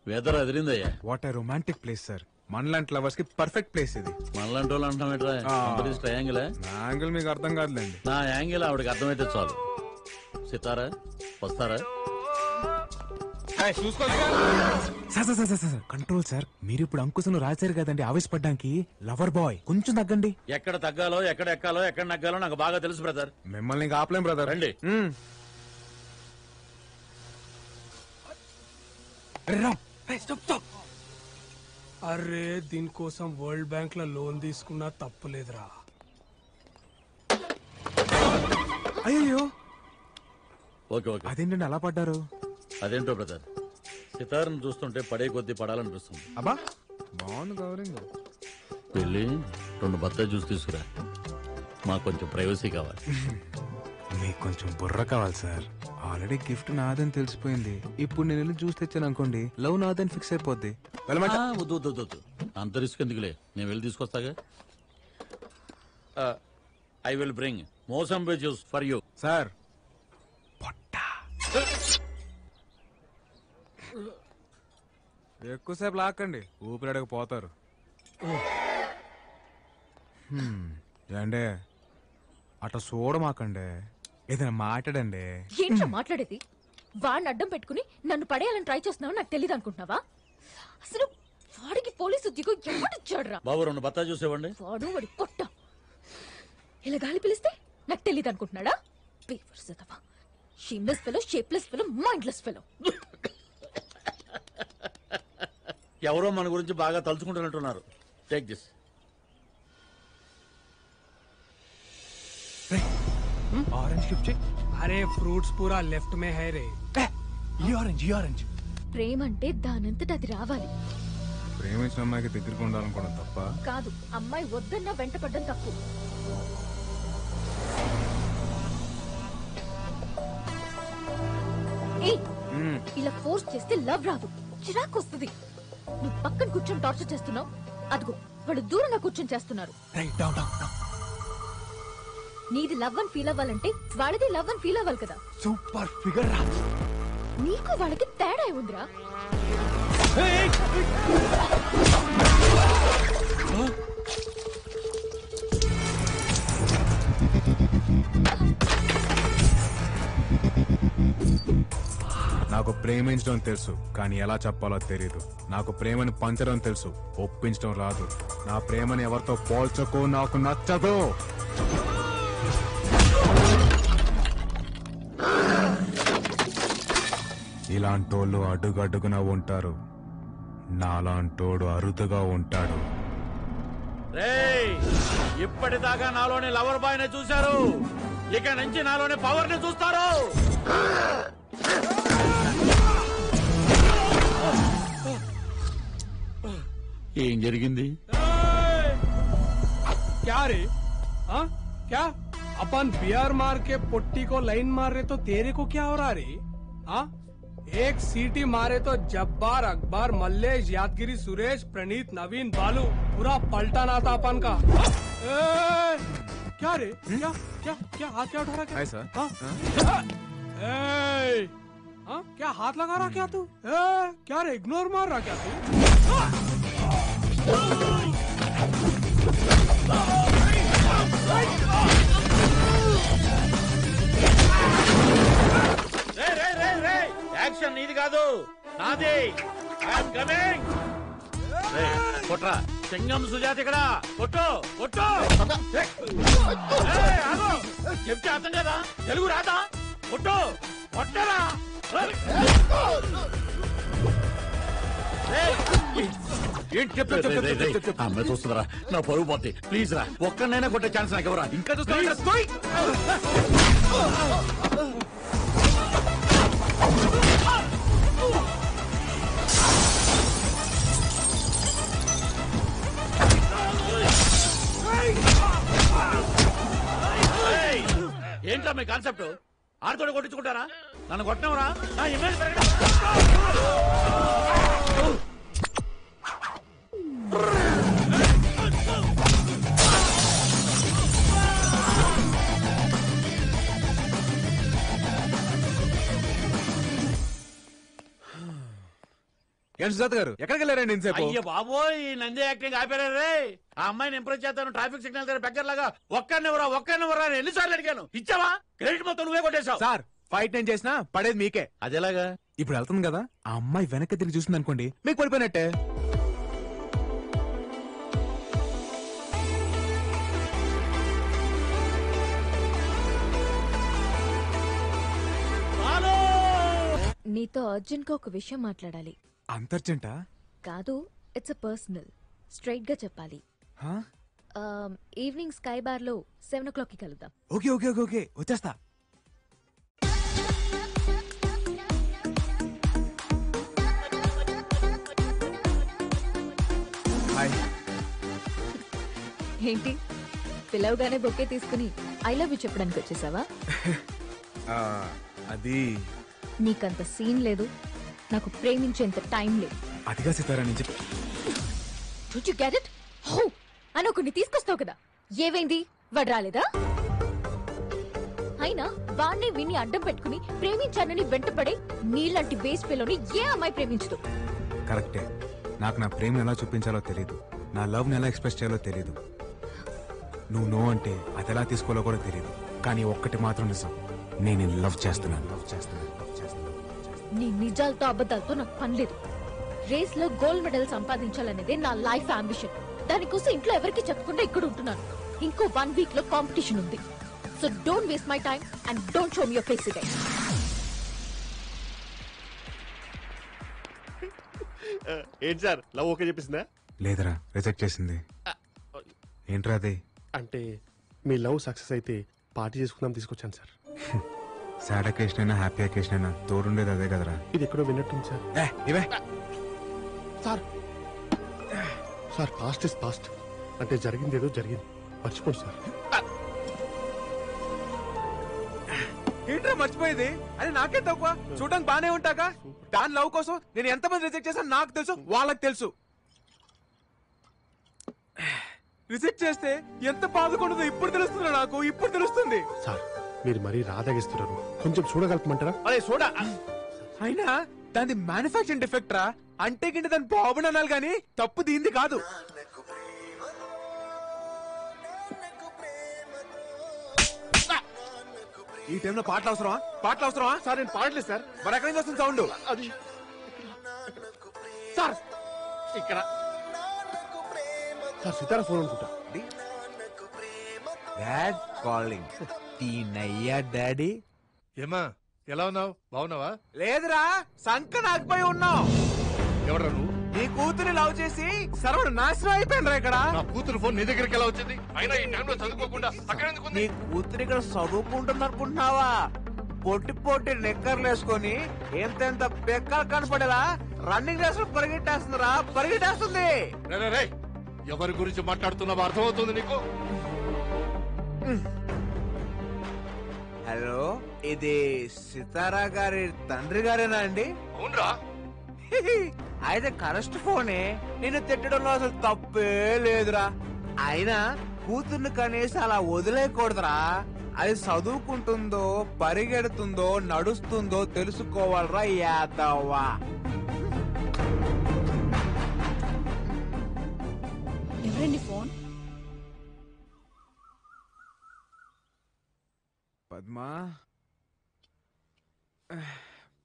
Weather అదిరిందయ్యా. What a romantic place sir. మనలాంటి lovers కి పర్ఫెక్ట్ ప్లేస్ ఇది. మనలాంటి వాళ్ళు అంటాం ఎట్రా? ట్రయాంగిల్. నా యాంగిల్ మీకు అర్థం కాదులేండి. నా యాంగిల్ ఆవిడకి అర్థమైతే చాలు. సితారా వస్తారా? Control sir. మీరు ఇప్పుడు అంకుశను రాశారు కదండి ఆవేశపడ్డానికి. లవర్ బాయ్ కొంచెం తగ్గండి. ఎక్కడ తగ్గాలో ఎక్కడ ఎక్కాలో ఎక్కడ నగ్గాలో నాకు బాగా తెలుసు బ్రదర్. మిమ్మల్ని ఇంకా ఆపలేం బ్రదర్. రండి. అరే దీనికోసం వరల్డ్ బ్యాంక్ లో లోన్ తీసుకున్నా తప్పులేదురా. అయ్యో ఓకే ఓకే. అదేంటండి అలా పడ్డారు? అదేంటో బ్రదర్, సితార్ను చూస్తుంటే పడే కొద్దీ పడాలనిపిస్తుంది. అబ్బా బాగుంది కవరింగ్. వెళ్ళి 2 బత్తాయి జ్యూస్ తీసుకురా, మాకు కొంచెం ప్రైవసీ కావాలి. మీకు కొంచెం బుర్ర కావాలి సార్. ఆల్రెడీ గిఫ్ట్ నాదని తెలిసిపోయింది. ఇప్పుడు నేను వెళ్ళి జ్యూస్ తెచ్చాను అనుకోండి, లవ్ నాదని ఫిక్స్ అయిపోద్ది. వద్దు వద్దు వద్దు, అంత రిస్క్ ఎందుకులే, నేను వెళ్ళి తీసుకొస్తాగా. I will bring mosambi juice for you. Sir ఎక్కువసేపు లాక్కండి, ఊపిరాడకపోతారు. ఏండే అట్లా చూడమాకండి, ఏదైనా మాట్లాడండి. ఏంటో మాట్లాడేది? వాడిని అడ్డం పెట్టుకుని నన్ను పడేయాలని ట్రై చేస్తున్నావు నాకు తెలియదు అనుకుంటున్నావా? అసలు వాడికి పోలీసు ఉద్యోగం ఎవడిచ్చాడురా? బాబు 2 బత్తాయి జ్యూస్ ఇవ్వండి. వాడి కొట్ట ఇలా గాలి పిలిస్తే నాకు తెలియదు అనుకుంటున్నాడా? Shameless fellow, shapeless fellow, mindless fellow. ఎవరో మన గురించి బాగా తలుచుకుంటున్నట్టున్నారు. Take this. ఆరెంజ్ గిఫ్ట్ చెయ్. అరే ఫ్రూట్స్ పూరా లెఫ్ట్ మే హై రే. ఈ ఆరెంజ్. ప్రేమ అంటే దానంతట అది రావాలి. ప్రేమించిన అమ్మాయికి దగ్గరికి ఉండాలనుకోవడం తప్ప కాదు, అమ్మాయి వద్దన్నా వెంట పడ్డం తప్పు. ఇలా ఫోర్స్ చేస్తే లవ్ రాదు, చిరాకు వస్తుంది. నువ్వు పక్కన కూర్చొని టార్చర్ చేస్తున్నావు, అదిగో వాళ్ళు దూరంగా కూర్చొని చేస్తున్నారు. నీది లవ్ అని ఫీల్ అవ్వాలంటే వాళ్ళది లవ్ అని ఫీల్ అవ్వాలి కదా. సూపర్ ఫిగర్ రా. నీకు వాళ్ళకి తేడా ఉందిరా. నాకు ప్రేమించడం తెలుసు, కానీ ఎలా చెప్పాలో తెలీదు. నాకు ప్రేమని పంచడం తెలుసు, ఒప్పించడం రాదు. నా ప్రేమని ఎవరితో పోల్చకు, నాకు నచ్చదు. ఇలాంటోళ్ళు అడుగడుగున ఉంటారు, నాలాంటోడు అరుదుగా ఉంటాడు. ఇప్పటిదాకా నాలోని లవర్ బాయ్ ని చూశారు, ఇక నుంచి నాలోని పవర్ ని చూస్తారు. ఏం జరిగింది? क्या रे? हाँ क्या? अपन बियर मार के पुट्टी को लाइन मार रहे तो तेरे को क्या हो रहा रे? हाँ एक सीटी मारे तो जब्बार, अकबर, मल्लेश, यादगिरी, सुरेश, प्रणीत, नवीन, बालू पूरा पलटाना था अपन का. क्या रे? क्या क्या क्या हाथ क्या उठा रहा? क्या सर? हाँ क्या हाथ लगा रहा क्या तू? क्या रे इग्नोर मार रहा क्या तू? యాక్షన్ నీది కాదు, నాది. I'm coming. కొట్రా, సింగం సుజాత ఇక్కడ. కొట్టు కొట్టు. చెప్తే అర్థం కదా, తెలుగు రాదా? కొట్టు కొట్టరా. అమ్మాయి చూస్తుందిరా, నా పరుగు పోద్ది. ప్లీజ్ రా, ఒక్కనైనా కొట్టే ఛాన్స్ నాకు ఎవరా? ఇంకా చూస్తా. ఏంటా మీ కాన్సెప్ట్? ఆడతోడు కొట్టించుకుంటారా? నన్ను కొట్టనవరా? నా ఇమేజ్ ఏం సుజాత గారు ఎక్కడికి వెళ్ళారండి ఇంతసేపు? అయ్య బాబోయ్ ఈ నంది యాక్టింగ్ ఆపారా రే. ఆ అమ్మాయిని ఇంప్రెస్ చేస్తాను ట్రాఫిక్ సిగ్నల్ దగ్గర బెగ్గర్ లాగా ఒక్కనివ్వరా అని ఎన్నిసార్లు అడిగాను. ఇచ్చావా? క్రెడిట్ మొత్తం నువ్వే కొట్టేశావు. సార్ ఫైట్ నేను చేసినా పడేది మీకే. అదేలాగా? ఇప్పుడు వెళ్తుంది కదా, ఆ అమ్మాయి వెనక్కి తిరిగి చూసింది అనుకోండి, మీకు పడిపోయినట్టే. నీతో అర్జున్ గా ఒక విషయం మాట్లాడాలి. అంతర్జంటా? కాదు, ఇట్స్ పర్సనల్. స్ట్రైట్ గా చెప్పాలి. ఈవినింగ్ స్కై బార్ లో 7 o'clock కి కలుద్దాం. ఓకే ఓకే ఓకే ఓకే వచ్చేస్తా. హాయ్. ఏంటి పిలవగానే బొకే తీసుకుని ఐ లవ్ యూ చెప్పడానికి వచ్చేసావా? అది నీకంత సీన్ లేదు, నాకు ప్రేమించేంత టైం లేదు. అదిగా సితారా నుంచి Did you get it? హో అని ఒకరిని తీసుకొస్తావు కదా, ఏవైంది? వాడు రాలేదా? అయినా వాణ్ణి విని అడ్డం పెట్టుకుని ప్రేమించానని వెంటపడే నీలాంటి బేస్ పిల్లని ఏ అమ్మాయి ప్రేమించదు. కరెక్టే. నాకు నా ప్రేమను ఎలా చూపించాలో తెలీదు, నా లవ్ ని ఎలా ఎక్స్ప్రెస్ చేయాలో తెలీదు. నువ్వు నో అంటే అది ఎలా తీసుకోవాలో కూడా తెలీదు. కానీ ఒక్కటి మాత్రం నిజం, నేను లవ్ చేస్తున్నాను. నీ నిజాలతో అబద్ధాలతో నాకు పని లేదు. రేస్ లో గోల్డ్ మెడల్ సంపాదించాలనేదే నా లైఫ్ అంబిషన్. దానికోసం ఇంట్లో ఎవరికి చెప్పకుండా ఇక్కడ ఉంటున్నాను. ఇంకో 1 week లో కాంపిటీషన్ ఉంది. So don't waste my time and don't show me your face again. ఏంటి సార్ లవ్ ఓకే చెప్పేసిందా? లేదరా, రిజెక్ట్ చేసింది. ఏంట్రా అది? అంటే మీ లవ్ సక్సెస్ అయితే పార్టీ చేసుకుందాం తీసుకొచ్చాను సార్. సాడ్ అకేషన్ అయినా హ్యాపీ అకేషన్ అయినా తోడుండేది అదే కదరా. ఇది ఎక్కడో విన్నట్టుంది సార్. ఇవే sir sir past is past. అంటే జరిగింది ఏదో జరిగింది, మర్చిపోండి సార్. ఏంట్రా మర్చిపోయేది? అని నాకే తక్కువ. చూడడానికి బానే ఉంటాగా. దాని లవ్ కోసం నేను ఎంతమంది రిజెక్ట్ చేశాను నాకు తెలుసు, వాళ్ళకి తెలుసు. రిజెక్ట్ చేస్తే ఎంత బాధకుండదో ఇప్పుడు తెలుస్తుంది నాకు, ఇప్పుడు తెలుస్తుంది. సార్ మీరు మరీ రాదాగిస్తున్నారు, కొంచెం చూడగలపమంటారా? అరే చూడ. అయినా దాని మ్యానుఫాక్చరింగ్ డిఫెక్ట్ రా. అంటే గింటే దాని బాబుని అనాలి గాని తప్పు దీంది కాదు. ఈ టైంలో పాటలు అవసరమా? పాటలు అవసరమా? సార్ నేను పాడలేదు సార్. మరి ఎక్కడి నుంచి వస్తుంది సౌండ్? అది సార్ ఇక్కడ సార్ సితారా ఫోన్ అనుకుంటా. Dad calling. తీనయ్యా డాడీ. ఏమా ఎలా ఉన్నావు? బాగున్నావా? లేదురా, సంక నాకుపోయి ఉన్నావు. ఎవడ్రా నువ్వు? నీ కూతురి లవ్ చేసి సర్వడు నాశనం అయిపోయినరా ఇక్కడ. నా కూతురు ఫోన్ నీ దగ్గరికి ఎలా వచ్చింది? అయినా ఈ టైంలో చదువుకోకుండా అక్కడ ఎందుకు ఉంది? నీ కూతురు ఇక్కడ చదువుకుంటుంది అనుకుంటున్నావా? పొట్టి పొట్టి నిక్కర్లు వేసుకొని ఎంతెంత బెక్కలు కనపడేలా రన్నింగ్ రేస్ లో పరిగెట్టేస్తుందిరా, పరిగెట్టేస్తుంది. రే ఎవరి గురించి మాట్లాడుతున్నావో అర్థమవుతుంది నీకు? హలో, ఇది సితారా గారి తండ్రి గారేనా అండి? అవునరా. అయితే కరెస్ట్ ఫోనే. నేను తిట్టడంలో అసలు తప్పే లేదురా. అయినా కూతుర్ని కనీసం అలా వదిలేయకూడదురా. అది చదువుకుంటుందో పరిగెడుతుందో నడుస్తుందో తెలుసుకోవాలరా యాదవ్వా. ఎవరండి phone? Padma,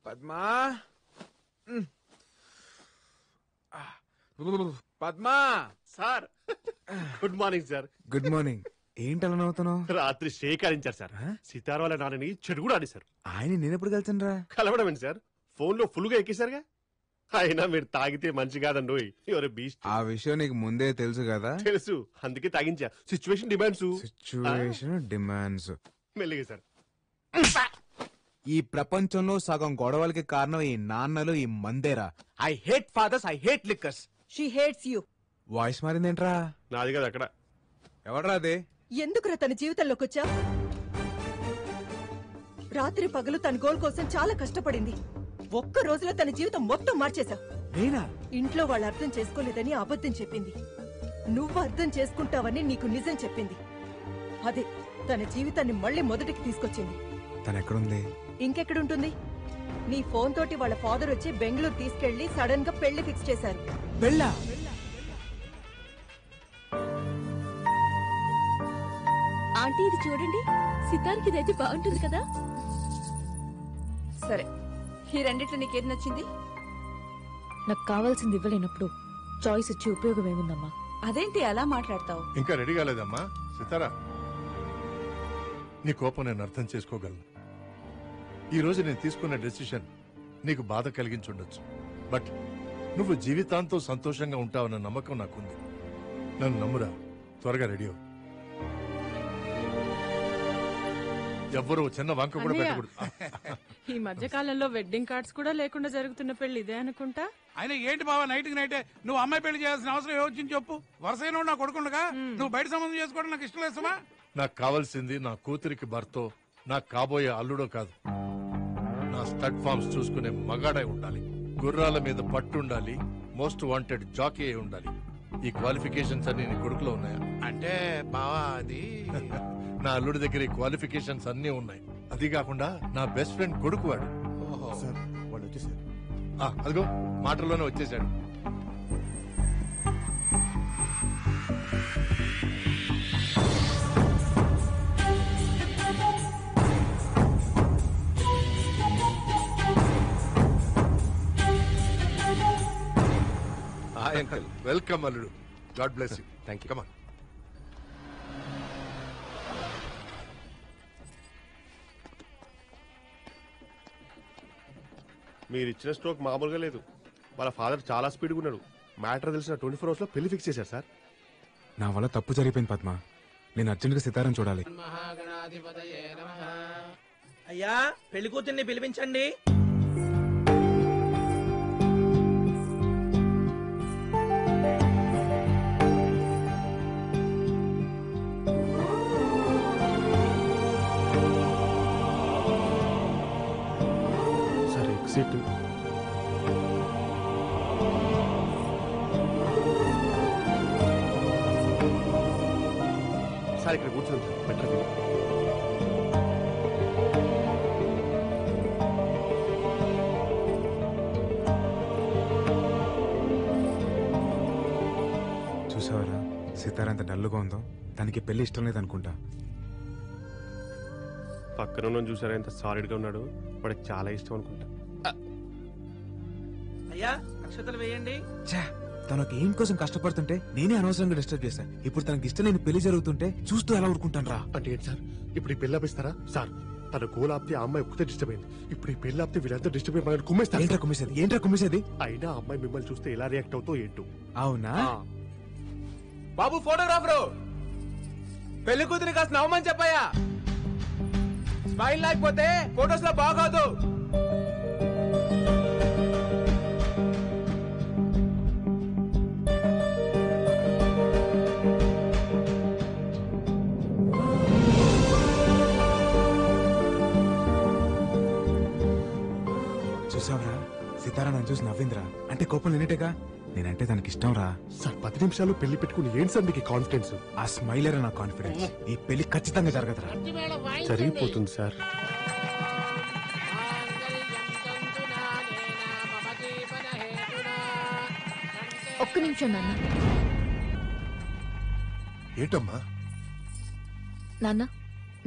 Padma, Padma. Sir good morning sir. Good morning. ఏంటి అలా నవ్వుతున్నావు? రాత్రి షేకారించారు సార్. సితారా వాళ్ళ నాన్నని చెడు కూడా ఆడేశారు. ఆయన నేనెప్పుడు కలిసాను రా? కలవడం ఏంటి సార్, ఫోన్ లో ఫుల్ గా ఎక్కేశారుగా. అయినా మీరు తాగితే మంచి కాదండి, ఎవరు బీస్ట్. ఆ విషయం నీకు ముందే తెలుసు కదా. తెలుసు, అందుకే తాగించా. Situation demands. Situation demands. మెల్లిగా సార్. ఈ ప్రపంచంలో సగం గొడవలకి కారణం ఈ నాన్నలు, ఈ మందేరా. I hate fathers, I hate liquors. She hates you. Voice మారిందేంట్రా? నాది కదా అక్కడ. ఎవడ్రా అదే? ఎందుకురా తన జీవితంలోకి వచ్చా? రాత్రి పగలు తన గోల్ కోసం చాలా కష్టపడింది. ఒక్క రోజులో తన జీవితం మొత్తం మార్చేశావు. నేనా? ఇంట్లో వాళ్ళు అర్థం చేసుకోలేదని అబద్ధం చెప్పింది. నువ్వు అర్థం చేసుకుంటావని నీకు నిజం చెప్పింది. అదే తన జీవితాన్ని మళ్ళీ మొదటికి తీసుకొచ్చింది. తను ఎక్కడుంది? ఇంకెక్కడుంటుంది? నీ ఫోన్ తోటి వాళ్ళ ఫాదర్ వచ్చి బెంగళూరు తీసుకెళ్లి సడన్ గా పెళ్లి ఫిక్స్ చేశారు. వెళ్ళా ఆంటీ ఇది చూడండి, సితార్కి ఇదైతే బాగుంటుంది కదా. సరే, ఈ రెండిట్లో నీకేది నచ్చింది? నాకు కావాల్సింది ఇవ్వలేనప్పుడు చాయిస్ ఇచ్చి ఉపయోగం ఏముందమ్మా? అదేంటి అలా మాట్లాడతావు? ఇంకా రెడీ కాలేదమ్మా సితారా. నీ కోపం నేను అర్థం చేసుకోగలను. ఈ రోజు నేను తీసుకున్న డెసిషన్ నీకు బాధ కలిగించుండొచ్చు, బట్ నువ్వు జీవితాంతం సంతోషంగా ఉంటావన్న నమ్మకం నాకుంది. నన్ను నమ్మురా, త్వరగా రెడీ అవ్వు. ఎవ్వరూ చిన్న వంక కూడా పెట్టకూడదు. ఈ మధ్య కాలంలో వెడ్డింగ్ కార్డ్స్ కూడా లేకుండా జరుగుతున్న పెళ్లి ఇదే అనుకుంటా. ఆయన ఏంటి బావా నైట్ కి నైటే నువ్వు అమ్మాయి పెళ్లి చేయాల్సిన అవసరం ఏమొచ్చింది చెప్పు. వరుసైన నా కొడుకుండగా నువ్వు బయట సంబంధం చేసుకోవడం నాకు ఇష్టం లేదమ్మా. నాకు కావాల్సింది నా కూతురికి భర్తో, నాకు కాబోయే అల్లుడో కాదు. నా స్టడ్ ఫార్మ్స్ చూసుకునే మగాడై ఉండాలి, గుర్రాల మీద పట్టుండాలి, మోస్ట్ వాంటెడ్ జాకీ అయి ఉండాలి. ఈ క్వాలిఫికేషన్స్ అన్ని నీ కొడుకులో ఉన్నాయా? అంటే బావా అది నా అల్లుడి దగ్గర ఈ క్వాలిఫికేషన్స్ అన్ని ఉన్నాయి. అది కాకుండా నా బెస్ట్ ఫ్రెండ్ కొడుకు వాడు. వాడు వచ్చేసాడు. అదిగో మాటల్లోనే వచ్చేసాడు. వెల్కమ్ అల్లుడు. God bless you. Thank you. Come on. మీరు ఇచ్చిన స్ట్రోక్ మామూలుగా లేదు. వాళ్ళ ఫాదర్ చాలా స్పీడ్గా ఉన్నాడు. మ్యాటర్ తెలిసిన 24 hours లో పెళ్లి ఫిక్స్ చేశారు సార్. నా వల్ల తప్పు జరిగిపోయింది పద్మ. నేను అర్జెంట్గా సితారాన్ని చూడాలి. అయ్యా, పెళ్లి కూతుర్ని పిలిపించండి. Sir exit. సార్ ఇక్కడ కూర్చోండి సార్, బెటర్. చూసావరా సితారా ఎంత డల్లుగా ఉందో. తనకి పెళ్లి ఇష్టం లేదనుకుంటా. పక్కన ఉన్న చూసారా ఎంత సాలిడ్ గా ఉన్నాడు. వాడికి చాలా ఇష్టం అనుకుంటా. అయ్యా, అక్షతలు వేయండి. తనకు ఏం కోసం కష్టపడుతుంటే నేనే అనవసరంగా డిస్టర్బ్ చేశా. ఇప్పుడు తనకి ఇష్టం లేని పెళ్లి జరుగుతుంటే చూస్తూ ఎలా ఊరుకుంటాను రా. అంటే ఏంటి సార్, ఇప్పుడు ఈ పెళ్లి ఆపిస్తారా? సార్, తన గోల్ ఆపితే ఆ అమ్మాయి ఒక్కతే డిస్టర్బ్ అయింది. ఇప్పుడు ఈ పెళ్లి ఆపితే వీళ్ళంతా డిస్టర్బ్ అయ్యి మనల్ని కుమ్మేస్తారు. ఏంట్రా కుమ్మేసేది? అయినా ఆ అమ్మాయి మిమ్మల్ని చూస్తే ఎలా రియాక్ట్ అవుతావు ఏంటో. అవునా? బాబు ఫోటోగ్రాఫరు, పెళ్లి కూతురి కాస్త నవ్వమని చెప్పాయా. స్మైల్ లేకపోతే ఫోటోస్ లో బాగోదు. చూసావరా సితారా నన్ను చూసి నవ్విందిరా. అంటే కోపం లేనట్టేగా. నేనంటే తనకి ఇష్టం రా. సార్ 10 నిమిషాలు పెళ్లి పెట్టుకుని ఏంటి సార్ మీకు కాన్ఫిడెన్స్? ఆ స్మైలర్ నా కాన్ఫిడెన్స్. ఈ పెళ్లి ఖచ్చితంగా జరగదురా. జరిగిపోతుంది సార్. ఒక్క నిమిషం నాన్న. ఏంటమ్మా? నాన్న,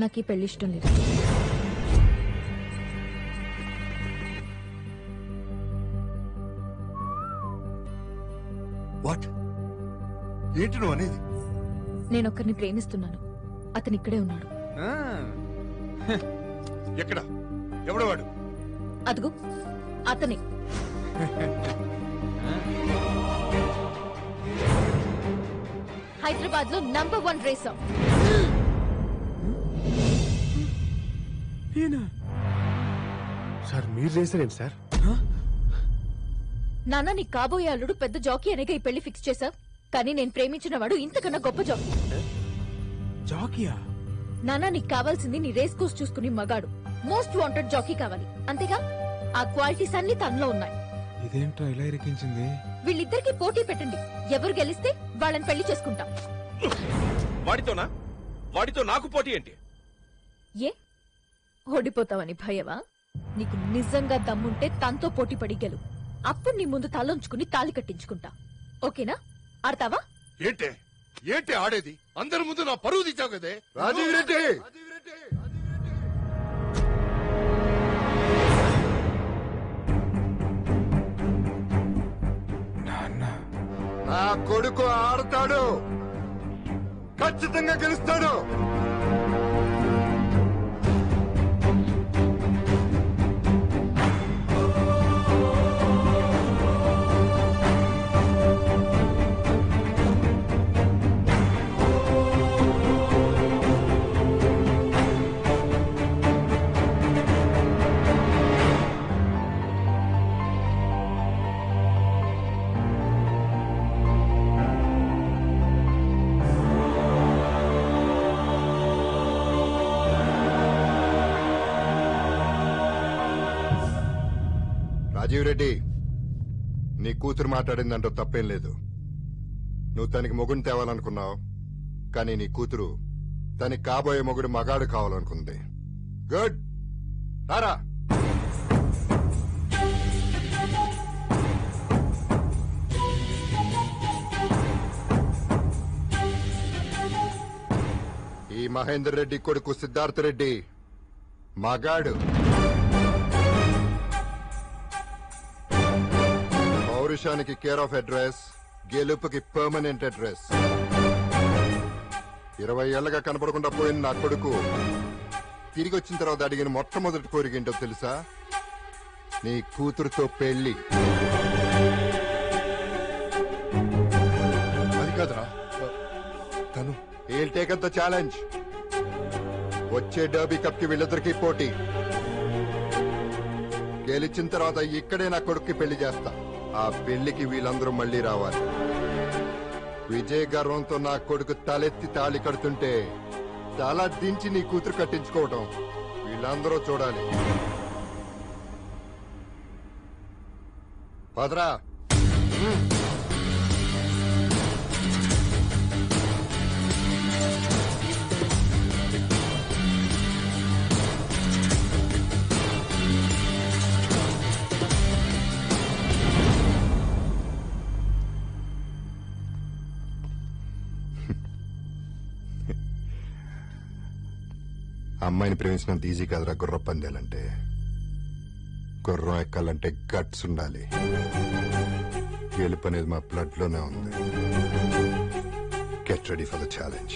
నాకు ఈ పెళ్లి ఇష్టం లేదు. వాట్? ఏంటి నువ్వు అనేది? నేను ఒక్కరిని ప్రేమిస్తున్నాను. అతను ఇక్కడే ఉన్నాడు. ఎక్కడ? ఎవడు వాడు? అదుగు అతనే. హైదరాబాద్ లో నంబర్ 1 రేసర్. సార్ మీరు చేశారేంటి సార్? నాన్న, నీ కాబోయే అల్లుడు పెద్ద జాకీ అనేగా ఈ పెళ్లి ఫిక్స్ చేశావు. కానీ నేను ప్రేమించిన వాడు ఇంతకన్నా గొప్ప జాకీ. జాకీయా? నాన్న, నీకు కావాల్సింది నీ రేస్ కోర్స్ చూసుకుని మగాడు, మోస్ట్ వాంటెడ్ జాకీ కావాలి. అంతేగా? ఆ క్వాలిటీస్ అన్ని తనలో ఉన్నాయి. ఇదేంటో ఇలా ఇరికించింది. వీళ్ళిద్దరికి పోటీ పెట్టండి. ఎవరు గెలిస్తే వాళ్ళని పెళ్లి చేసుకుంటాం. వాడితోనా? వాడితో నాకు పోటీ ఏంటి? ఏ ఓడిపోతావని భయమా? నీకు నిజంగా దమ్ముంటే తనతో పోటీ పడి గెలు. అప్పుడు నీ ముందు తలంచుకుని తాళి కట్టించుకుంటా. ఓకేనా? ఆడతావా? ఏంటే ఏంటి ఆడేది? అందరి ముందు నా పరువు తీసావు కదే రాజీవ్ రెడ్డి. నా కొడుకు ఆడతాడు, ఖచ్చితంగా గెలుస్తాడు. రాజీవ్ రెడ్డి, నీ కూతురు మాట్లాడిందంటూ తప్పేం లేదు. నువ్వు తనకి మొగుడిని తేవాలనుకున్నావు, కానీ నీ కూతురు తనకి కాబోయే మొగుడు మగాడు కావాలనుకుంది. గుడ్, రారా. ఈ మహేందర్ రెడ్డి కొడుకు సిద్ధార్థ రెడ్డి మగాడు. పౌరుషానికి కేర్ ఆఫ్ అడ్రస్, గెలుపుకి పర్మనెంట్ అడ్రస్. 20 ఏళ్లగా కనపడకుండా పోయిన నా కొడుకు తిరిగి వచ్చిన తర్వాత అడిగిన మొట్టమొదటి కోరిక ఏంటో తెలుసా? నీ కూతురుతో పెళ్లి. అది కాదురా తను. ఏల్ టేక్ ద ఛాలెంజ్. వచ్చే డర్బీ కప్ కి వీళ్ళిద్దరికీ పోటీ. గెలిచిన తర్వాత ఇక్కడే నా కొడుక్కి పెళ్లి చేస్తా. ఆ పెళ్లికి వీళ్ళందరూ మళ్లీ రావాలి. విజయ గర్వంతో నా కొడుకు తలెత్తి తాళి కడుతుంటే తల దించి నీ కూతురు కట్టించుకోవటం వీళ్ళందరూ చూడాలి. పదరా. అమ్మాయిని ప్రేమించినంత ఈజీ కాదురా గుర్రం పందేలంటే. గుర్రం ఎక్కాలంటే గట్స్ ఉండాలి. గెలుపు అనేది మా బ్లడ్ లోనే ఉంది. Get ready for the challenge.